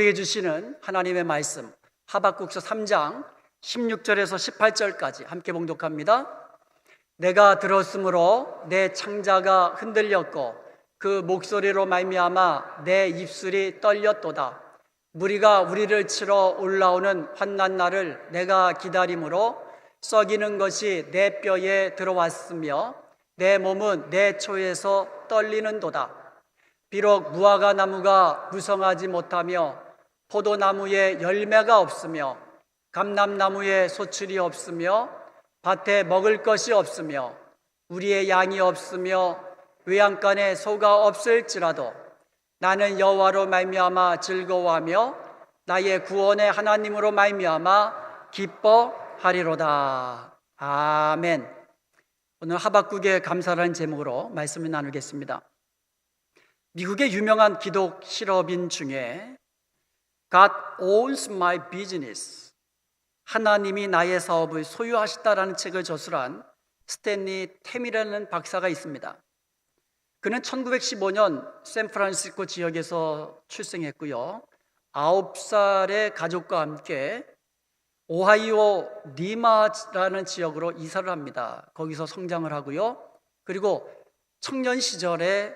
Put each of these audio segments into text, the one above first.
우리에게 주시는 하나님의 말씀, 하박국서 3장 16절에서 18절까지 함께 봉독합니다. 내가 들었으므로 내 창자가 흔들렸고 그 목소리로 말미암아 내 입술이 떨렸도다. 무리가 우리를 치러 올라오는 환난 날을 내가 기다림으로 썩이는 것이 내 뼈에 들어왔으며 내 몸은 내 초에서 떨리는도다. 비록 무화과 나무가 무성하지 못하며 포도나무에 열매가 없으며 감람나무에 소출이 없으며 밭에 먹을 것이 없으며 우리의 양이 없으며 외양간에 소가 없을지라도 나는 여호와로 말미암아 즐거워하며 나의 구원의 하나님으로 말미암아 기뻐하리로다. 아멘. 오늘 하박국의 감사라는 제목으로 말씀을 나누겠습니다. 미국의 유명한 기독 실업인 중에 God owns my business, 하나님이 나의 사업을 소유하시다라는 책을 저술한 스탠리 템이라는 박사가 있습니다. 그는 1915년 샌프란시스코 지역에서 출생했고요. 9살의 가족과 함께 오하이오 리마라는 지역으로 이사를 합니다. 거기서 성장을 하고요. 그리고 청년 시절에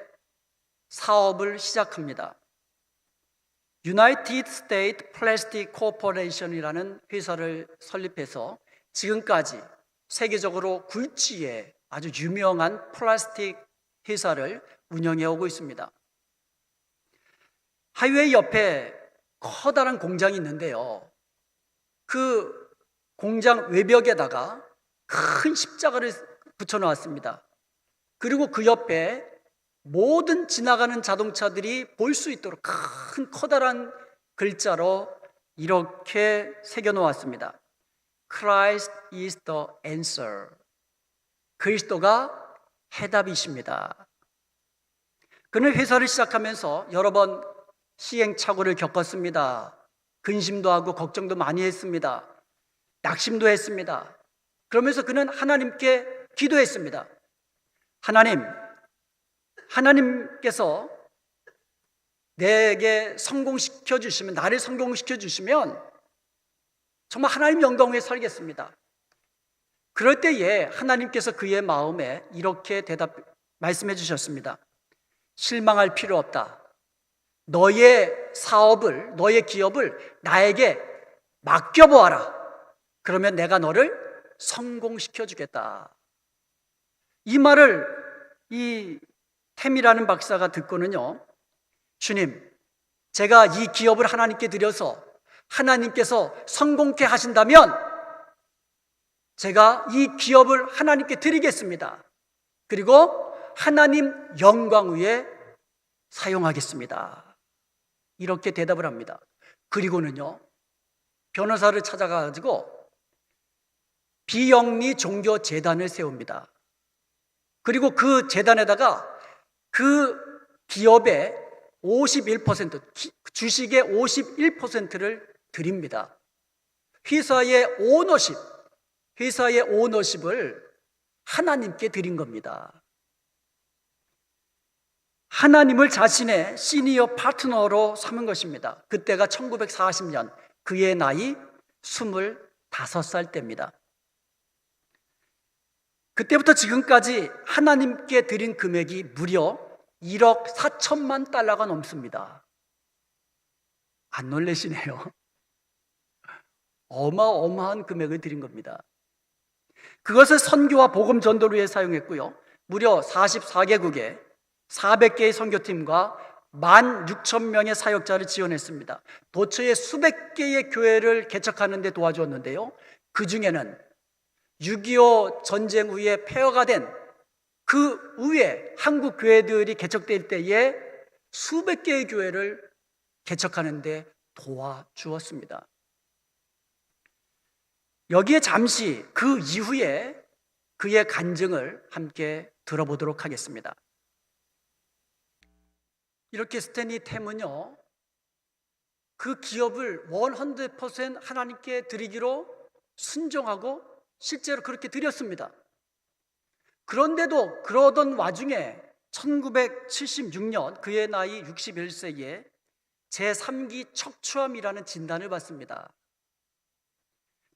사업을 시작합니다. United States Plastic Corporation이라는 회사를 설립해서 지금까지 세계적으로 굴지의 아주 유명한 플라스틱 회사를 운영해 오고 있습니다. 하이웨이 옆에 커다란 공장이 있는데요. 그 공장 외벽에다가 큰 십자가를 붙여놓았습니다. 그리고 그 옆에 모든 지나가는 자동차들이 볼 수 있도록 큰 커다란 글자로 이렇게 새겨놓았습니다. Christ is the answer. 그리스도가 해답이십니다. 그는 회사를 시작하면서 여러 번 시행착오를 겪었습니다. 근심도 하고 걱정도 많이 했습니다. 낙심도 했습니다. 그러면서 그는 하나님께 기도했습니다. 하나님께서 내게 성공시켜 주시면, 나를 성공시켜 주시면 정말 하나님 영광 위에 살겠습니다. 그럴 때에 하나님께서 그의 마음에 이렇게 말씀해 주셨습니다. 실망할 필요 없다. 너의 사업을, 너의 기업을 나에게 맡겨보아라. 그러면 내가 너를 성공시켜 주겠다. 이 말을 이 템이라는 박사가 듣고는요, 주님, 제가 이 기업을 하나님께 드려서 하나님께서 성공케 하신다면 제가 이 기업을 하나님께 드리겠습니다. 그리고 하나님 영광 위에 사용하겠습니다. 이렇게 대답을 합니다. 그리고는요, 변호사를 찾아가지고 비영리 종교 재단을 세웁니다. 그리고 그 재단에다가 그 기업의 51%, 주식의 51%를 드립니다. 회사의 오너십을 하나님께 드린 겁니다. 하나님을 자신의 시니어 파트너로 삼은 것입니다. 그때가 1940년, 그의 나이 25살 때입니다. 그때부터 지금까지 하나님께 드린 금액이 무려 1억 4천만 달러가 넘습니다. 안 놀라시네요. 어마어마한 금액을 드린 겁니다. 그것을 선교와 복음 전도를 위해 사용했고요. 무려 44개국에 400개의 선교팀과 16,000명의 사역자를 지원했습니다. 도처에 수백 개의 교회를 개척하는 데 도와주었는데요. 그 중에는 6.25 전쟁 후에 폐허가 된 그 후에 한국 교회들이 개척될 때에 수백 개의 교회를 개척하는 데 도와주었습니다. 여기에 잠시 그 이후에 그의 간증을 함께 들어보도록 하겠습니다. 이렇게 스탠리 템은요, 그 기업을 100% 하나님께 드리기로 순종하고 실제로 그렇게 드렸습니다. 그런데도 그러던 와중에 1976년 그의 나이 61세에 제3기 척추암이라는 진단을 받습니다.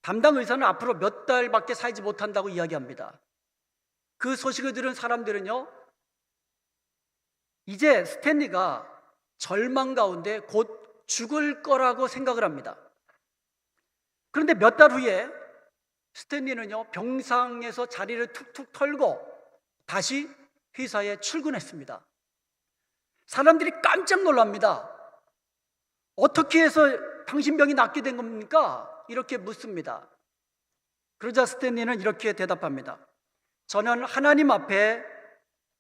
담당 의사는 앞으로 몇 달밖에 살지 못한다고 이야기합니다. 그 소식을 들은 사람들은요, 이제 스탠리가 절망 가운데 곧 죽을 거라고 생각을 합니다. 그런데 몇 달 후에 스탠리는요, 병상에서 자리를 툭툭 털고 다시 회사에 출근했습니다. 사람들이 깜짝 놀랍니다. 어떻게 해서 당신 병이 낫게 된 겁니까? 이렇게 묻습니다. 그러자 스탠리는 이렇게 대답합니다. 저는 하나님 앞에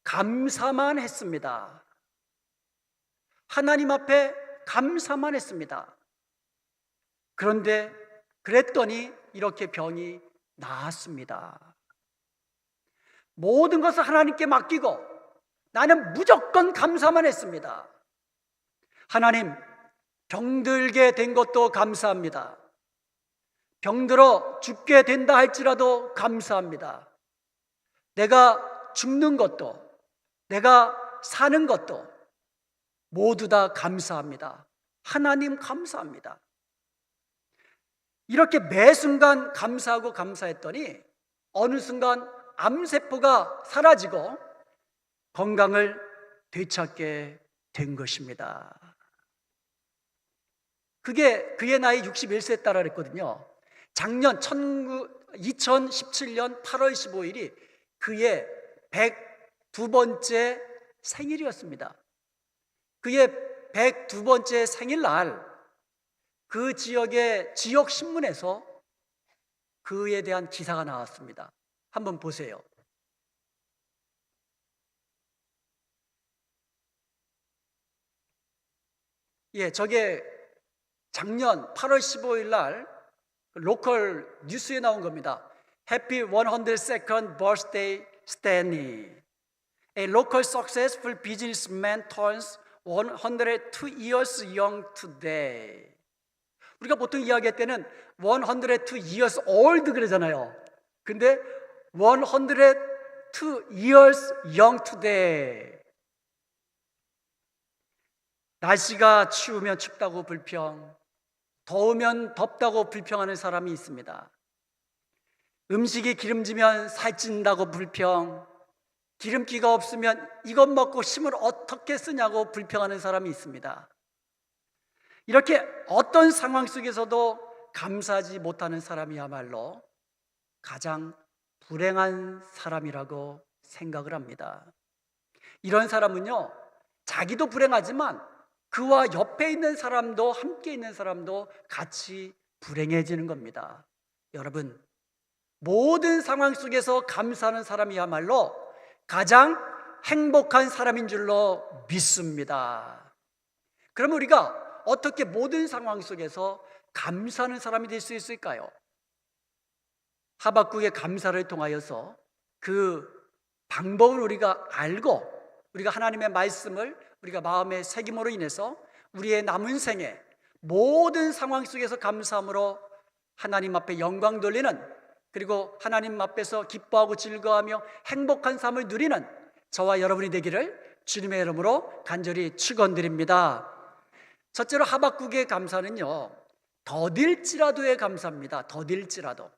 감사만 했습니다. 하나님 앞에 감사만 했습니다. 그런데 그랬더니 이렇게 병이 나았습니다. 모든 것을 하나님께 맡기고 나는 무조건 감사만 했습니다. 하나님, 병들게 된 것도 감사합니다. 병들어 죽게 된다 할지라도 감사합니다. 내가 죽는 것도, 내가 사는 것도 모두 다 감사합니다. 하나님 감사합니다. 이렇게 매 순간 감사하고 감사했더니 어느 순간 암세포가 사라지고 건강을 되찾게 된 것입니다. 그게 그의 나이 61세에 따라 그랬거든요. 작년 2017년 8월 15일이 그의 102번째 생일이었습니다. 그의 102번째 생일날 그 지역의 지역 신문에서 그에 대한 기사가 나왔습니다. 한번 보세요. 저게 작년 8월 15일 날 로컬 뉴스에 나온 겁니다. Happy 102nd birthday, Stanley. A local successful businessman turns 102 years young today. 우리가 보통 이야기할 때는 102 years old 그러잖아요. 근데 102 years young today. 날씨가 추우면 춥다고 불평, 더우면 덥다고 불평하는 사람이 있습니다. 음식이 기름지면 살찐다고 불평, 기름기가 없으면 이것 먹고 힘을 어떻게 쓰냐고 불평하는 사람이 있습니다. 이렇게 어떤 상황 속에서도 감사하지 못하는 사람이야말로 가장 불행한 사람이라고 생각을 합니다. 이런 사람은요, 자기도 불행하지만 그와 옆에 있는 사람도, 함께 있는 사람도 같이 불행해지는 겁니다. 여러분, 모든 상황 속에서 감사하는 사람이야말로 가장 행복한 사람인 줄로 믿습니다. 그럼 우리가 어떻게 모든 상황 속에서 감사하는 사람이 될 수 있을까요? 하박국의 감사를 통하여서 그 방법을 우리가 알고 우리가 하나님의 말씀을 우리가 마음의 새김으로 인해서 우리의 남은 생에 모든 상황 속에서 감사함으로 하나님 앞에 영광 돌리는, 그리고 하나님 앞에서 기뻐하고 즐거워하며 행복한 삶을 누리는 저와 여러분이 되기를 주님의 이름으로 간절히 축원드립니다. 첫째로 하박국의 감사는요, 더딜지라도의 감사입니다. 더딜지라도.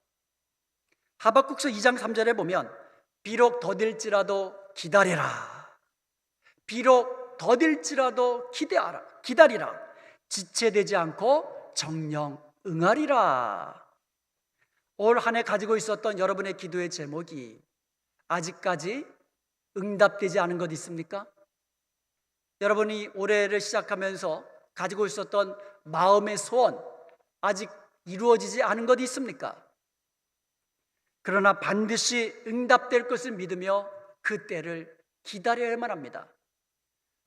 하박국서 2장 3절에 보면 비록 더딜지라도 기다리라, 비록 더딜지라도 기다리라, 지체되지 않고 정령 응하리라. 올 한 해 가지고 있었던 여러분의 기도의 제목이 아직까지 응답되지 않은 것 있습니까? 여러분이 올해를 시작하면서 가지고 있었던 마음의 소원 아직 이루어지지 않은 것 있습니까? 그러나 반드시 응답될 것을 믿으며 그 때를 기다려야만 합니다.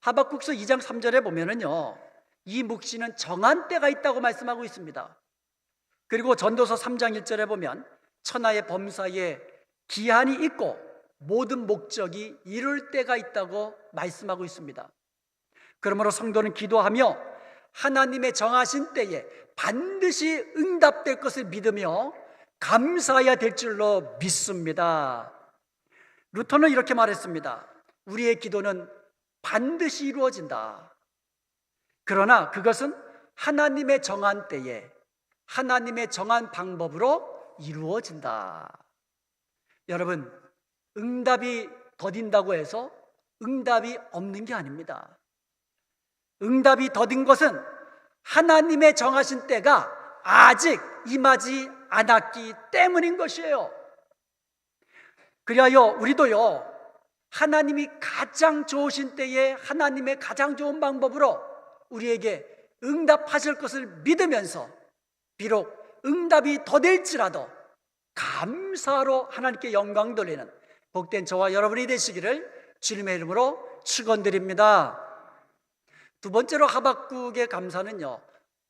하박국서 2장 3절에 보면은요, 이 묵시는 정한 때가 있다고 말씀하고 있습니다. 그리고 전도서 3장 1절에 보면 천하의 범사에 기한이 있고 모든 목적이 이룰 때가 있다고 말씀하고 있습니다. 그러므로 성도는 기도하며 하나님의 정하신 때에 반드시 응답될 것을 믿으며 감사해야 될 줄로 믿습니다. 루터는 이렇게 말했습니다. 우리의 기도는 반드시 이루어진다. 그러나 그것은 하나님의 정한 때에 하나님의 정한 방법으로 이루어진다. 여러분, 응답이 더딘다고 해서 응답이 없는 게 아닙니다. 응답이 더딘 것은 하나님의 정하신 때가 아직 임하지 않았기 때문인 것이에요. 그리하여 우리도요, 하나님이 가장 좋으신 때에 하나님의 가장 좋은 방법으로 우리에게 응답하실 것을 믿으면서 비록 응답이 더딜지라도 감사로 하나님께 영광 돌리는 복된 저와 여러분이 되시기를 주님의 이름으로 축원드립니다. 두 번째로 하박국의 감사는요,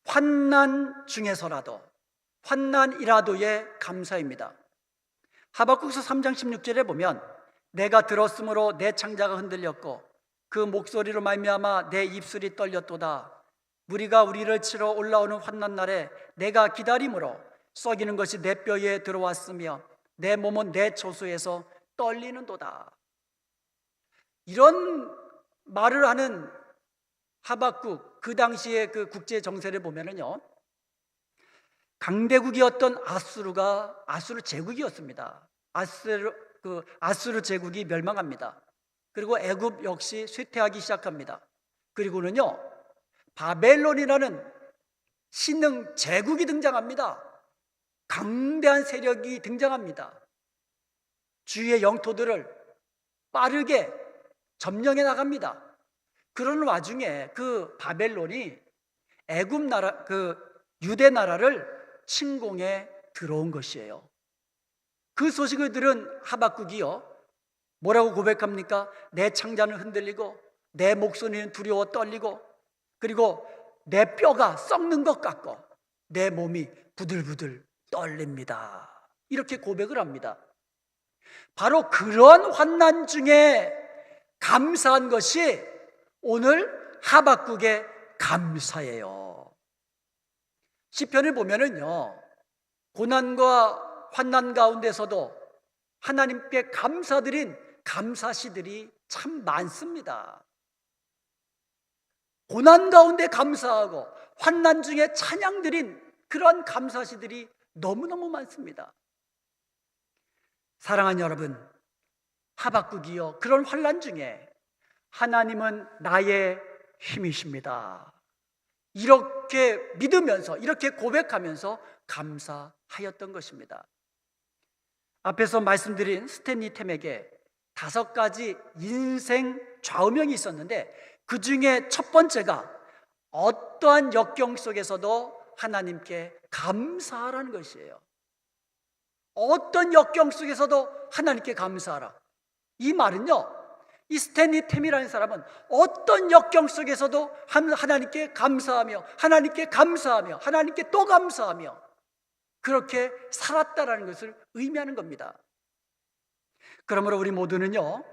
환난 중에서라도, 환난이라도의 감사입니다. 하박국서 3장 16절에 보면 내가 들었으므로 내 창자가 흔들렸고 그 목소리로 말미암아 내 입술이 떨렸도다. 무리가 우리를 치러 올라오는 환난 날에 내가 기다림으로 썩이는 것이 내 뼈에 들어왔으며 내 몸은 내 초소에서 떨리는도다. 이런 말을 하는 하박국, 그 당시의 그 국제 정세를 보면은요, 강대국이었던 아수르 제국이었습니다. 아수르 제국이 멸망합니다. 그리고 애굽 역시 쇠퇴하기 시작합니다. 그리고는요, 바벨론이라는 신흥 제국이 등장합니다. 강대한 세력이 등장합니다. 주위의 영토들을 빠르게 점령해 나갑니다. 그런 와중에 그 바벨론이 애굽 나라, 그 유대 나라를 침공해 들어온 것이에요. 그 소식을 들은 하박국이요, 뭐라고 고백합니까? 내 창자는 흔들리고 내 목소리는 두려워 떨리고 그리고 내 뼈가 썩는 것 같고 내 몸이 부들부들 떨립니다. 이렇게 고백을 합니다. 바로 그런 환난 중에 감사한 것이 오늘 하박국의 감사예요. 시편을 보면은요, 고난과 환난 가운데서도 하나님께 감사드린 감사시들이 참 많습니다. 고난 가운데 감사하고 환난 중에 찬양드린 그런 감사시들이 너무너무 많습니다. 사랑하는 여러분, 하박국이요, 그런 환난 중에 하나님은 나의 힘이십니다, 이렇게 믿으면서, 이렇게 고백하면서 감사하였던 것입니다. 앞에서 말씀드린 스탠리 템에게 5가지 인생 좌우명이 있었는데 그 중에 첫 번째가 어떠한 역경 속에서도 하나님께 감사하라는 것이에요. 어떤 역경 속에서도 하나님께 감사하라. 이 말은요, 이 스탠리 템이라는 사람은 어떤 역경 속에서도 하나님께 감사하며 하나님께 감사하며 하나님께 또 감사하며 그렇게 살았다라는 것을 의미하는 겁니다. 그러므로 우리 모두는요,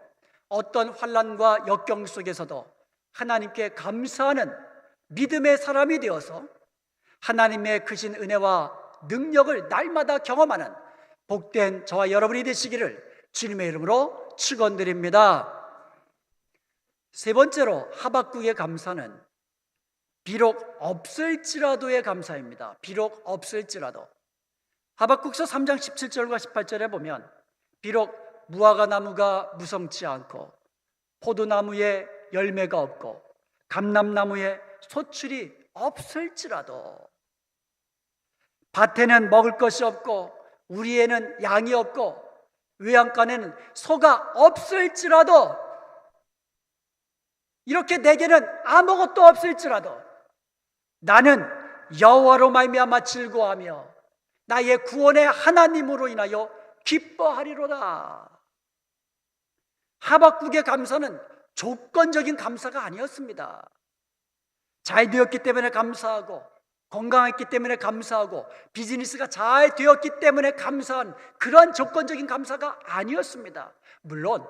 어떤 환난과 역경 속에서도 하나님께 감사하는 믿음의 사람이 되어서 하나님의 크신 은혜와 능력을 날마다 경험하는 복된 저와 여러분이 되시기를 주님의 이름으로 축원드립니다. 세 번째로 하박국의 감사는 비록 없을지라도의 감사입니다. 비록 없을지라도. 하박국서 3장 17절과 18절에 보면 비록 무화과 나무가 무성치 않고 포도나무에 열매가 없고 감람나무에 소출이 없을지라도, 밭에는 먹을 것이 없고 우리에는 양이 없고 외양간에는 소가 없을지라도, 이렇게 내게는 아무것도 없을지라도 나는 여호와로 말미암아 즐거워하며 나의 구원의 하나님으로 인하여 기뻐하리로다. 하박국의 감사는 조건적인 감사가 아니었습니다. 잘 되었기 때문에 감사하고 건강했기 때문에 감사하고 비즈니스가 잘 되었기 때문에 감사한 그런 조건적인 감사가 아니었습니다. 물론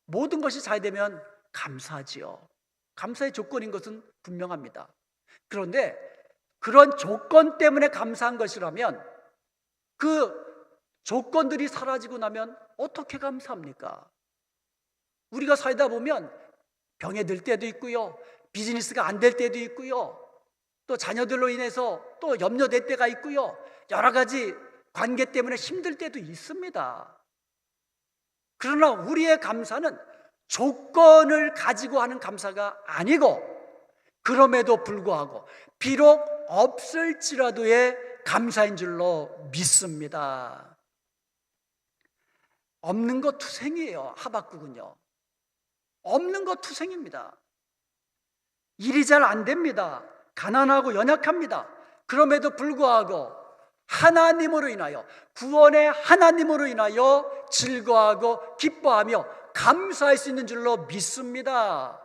모든 것이 잘 되면 감사하지요. 감사의 조건인 것은 분명합니다. 그런데 그런 조건 때문에 감사한 것이라면 그 조건들이 사라지고 나면 어떻게 감사합니까? 우리가 살다 보면 병에 들 때도 있고요, 비즈니스가 안 될 때도 있고요. 또 자녀들로 인해서 또 염려될 때가 있고요. 여러 가지 관계 때문에 힘들 때도 있습니다. 그러나 우리의 감사는 조건을 가지고 하는 감사가 아니고, 그럼에도 불구하고 비록 없을지라도의 감사인 줄로 믿습니다. 없는 거 투생이에요. 하박국은요, 없는 거 투생입니다. 일이 잘 안 됩니다. 가난하고 연약합니다. 그럼에도 불구하고 하나님으로 인하여, 구원의 하나님으로 인하여 즐거워하고 기뻐하며 감사할 수 있는 줄로 믿습니다.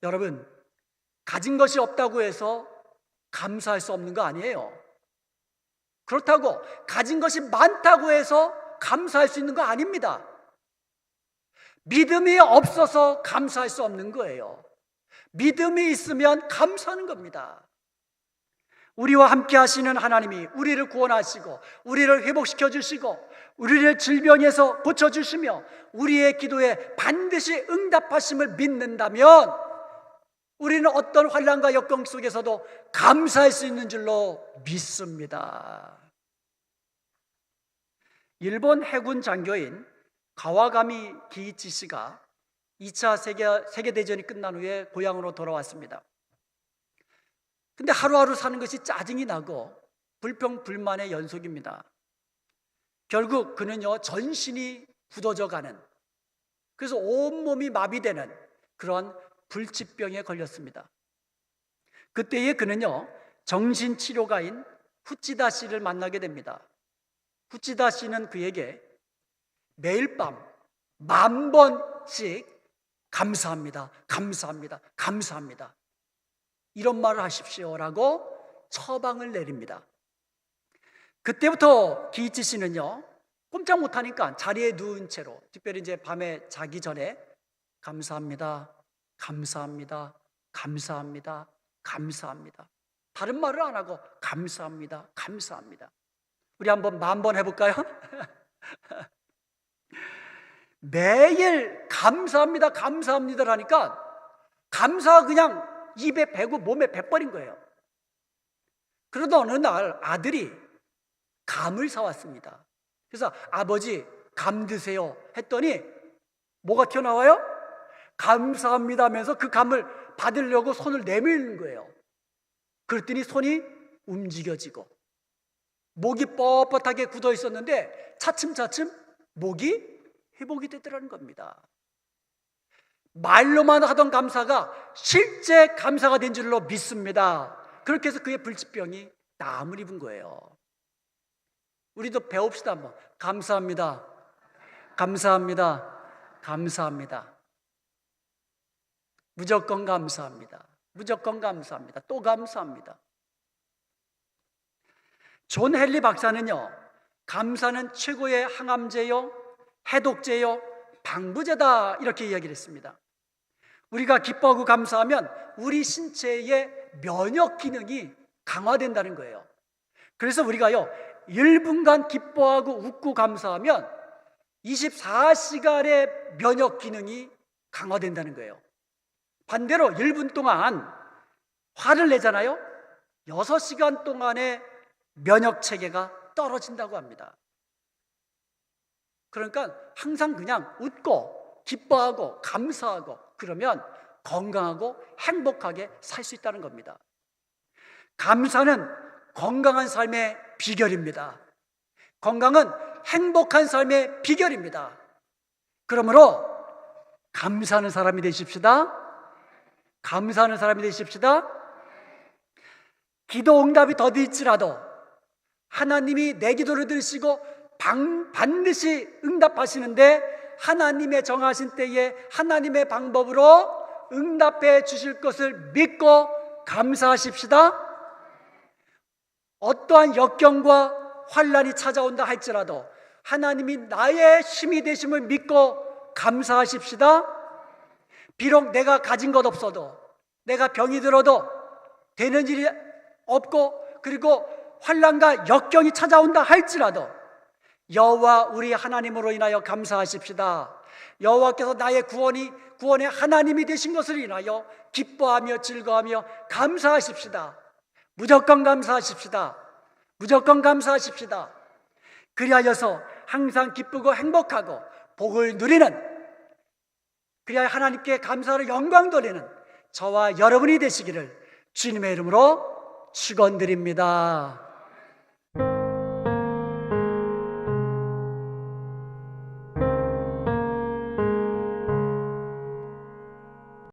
여러분, 가진 것이 없다고 해서 감사할 수 없는 거 아니에요. 그렇다고 가진 것이 많다고 해서 감사할 수 있는 거 아닙니다. 믿음이 없어서 감사할 수 없는 거예요. 믿음이 있으면 감사하는 겁니다. 우리와 함께 하시는 하나님이 우리를 구원하시고 우리를 회복시켜 주시고 우리를 질병에서 고쳐주시며 우리의 기도에 반드시 응답하심을 믿는다면 우리는 어떤 환난과 역경 속에서도 감사할 수 있는 줄로 믿습니다. 일본 해군 장교인 가와가미 기이치 씨가 2차 세계대전이 끝난 후에 고향으로 돌아왔습니다. 근데 하루하루 사는 것이 짜증이 나고 불평불만의 연속입니다. 결국 그는요, 전신이 굳어져 가는, 그래서 온몸이 마비되는 그런 불치병에 걸렸습니다. 그때에 그는요, 정신치료가인 후치다 씨를 만나게 됩니다. 후치다 씨는 그에게 매일 밤 10,000번씩 감사합니다, 감사합니다, 감사합니다, 이런 말을 하십시오라고 처방을 내립니다. 그때부터 기이치 씨는요, 꼼짝 못하니까 자리에 누운 채로, 특별히 이제 밤에 자기 전에 감사합니다, 감사합니다, 감사합니다, 감사합니다, 다른 말을 안 하고 감사합니다, 감사합니다. 우리 한번 10,000번 해볼까요? 매일 감사합니다, 감사합니다라니까 감사가 그냥 입에 배고 몸에 배버린 거예요. 그러다 어느 날 아들이 감을 사왔습니다. 그래서 아버지, 감 드세요 했더니 뭐가 튀어나와요? 감사합니다 하면서 그 감을 받으려고 손을 내밀는 거예요. 그랬더니 손이 움직여지고 목이 뻣뻣하게 굳어 있었는데 차츰차츰 목이 회복이 되더라는 겁니다. 말로만 하던 감사가 실제 감사가 된 줄로 믿습니다. 그렇게 해서 그의 불치병이 나음을 입은 거예요. 우리도 배웁시다. 한번. 감사합니다, 감사합니다, 감사합니다. 무조건 감사합니다, 무조건 감사합니다, 또 감사합니다. 존 헨리 박사는요, 감사는 최고의 항암제요, 해독제요, 방부제다, 이렇게 이야기를 했습니다. 우리가 기뻐하고 감사하면 우리 신체의 면역 기능이 강화된다는 거예요. 그래서 우리가요, 1분간 기뻐하고 웃고 감사하면 24시간의 면역 기능이 강화된다는 거예요. 반대로 1분 동안 화를 내잖아요, 6시간 동안의 면역 체계가 떨어진다고 합니다. 그러니까 항상 그냥 웃고 기뻐하고 감사하고 그러면 건강하고 행복하게 살 수 있다는 겁니다. 감사는 건강한 삶의 비결입니다. 건강은 행복한 삶의 비결입니다. 그러므로 감사하는 사람이 되십시다. 감사하는 사람이 되십시다. 기도 응답이 더딜지라도 하나님이 내 기도를 들으시고 반드시 응답하시는데 하나님의 정하신 때에 하나님의 방법으로 응답해 주실 것을 믿고 감사하십시다. 어떠한 역경과 환난이 찾아온다 할지라도 하나님이 나의 힘이 되심을 믿고 감사하십시다. 비록 내가 가진 것 없어도, 내가 병이 들어도, 되는 일이 없고, 그리고 환난과 역경이 찾아온다 할지라도 여호와 우리 하나님으로 인하여 감사하십시다. 여호와께서 나의 구원의 하나님이 되신 것을 인하여 기뻐하며 즐거워하며 감사하십시다. 무조건 감사하십시다. 무조건 감사하십시다. 그리하여서 항상 기쁘고 행복하고 복을 누리는, 그리하여 하나님께 감사로 영광 돌리는 저와 여러분이 되시기를 주님의 이름으로 축원드립니다.